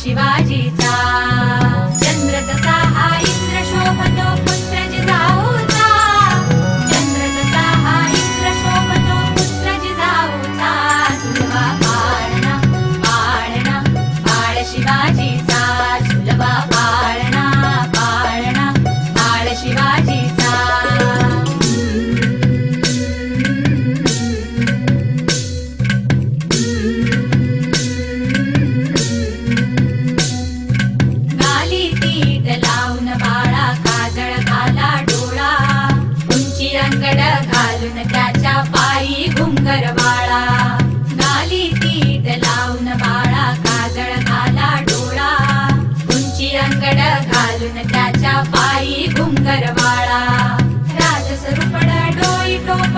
शिवाजीचा चंद्र जसा हा इंद्र शोभतो पुत्र जिजाऊचा चंद्र जसा हा इंद्र शोभतो पुत्र जिजाऊचा झुलवा पाळणा पाळणा पाळ शिवाजीचा झुलवा पाळणा पाळणा पाळ शिवाजीचा घालून त्याच्या पायी घुंगर बाळा गाली तीट लावून बाळा काजळ घाला डोळा उंची अंगड घालून त्याच्या पायी घुंगर बाळा राजसरूपड डोई टोपी